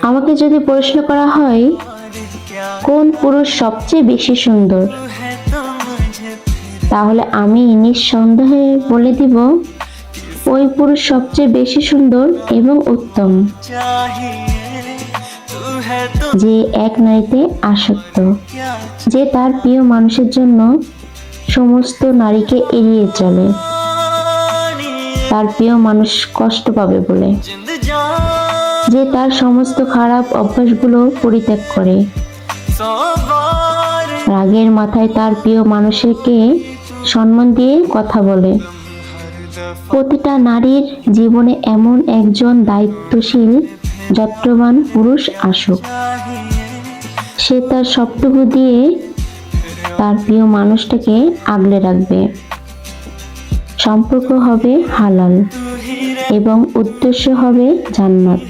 আমাকে যদি প্রশ্ন করা হয় কোন পুরুষ সবচেয়ে বেশি সুন্দর, তাহলে আমি নিঃসন্দেহে বলে দিব ওই পুরুষ সবচেয়ে বেশি সুন্দর এবং উত্তম, যে এক নারীতে আসক্ত, যে তার প্রিয় মানুষের জন্য সমস্ত নারীকে এড়িয়ে চলে, তার প্রিয় মানুষ কষ্ট পাবে বলে, যে তার সমস্ত খারাপ অভ্যাসগুলো পরিত্যাগ করে, রাগের মাথায় তার প্রিয় মানুষকে সম্মান দিয়ে কথা বলে। প্রতিটা নারীর জীবনে এমন একজন দায়িত্বশীল যত্নবান পুরুষ আসুক, সে তার সবটুকু দিয়ে তার প্রিয় মানুষটাকে আগলে রাখবে। সম্পর্ক হবে হালাল এবং উদ্দেশ্য হবে জান্নাত।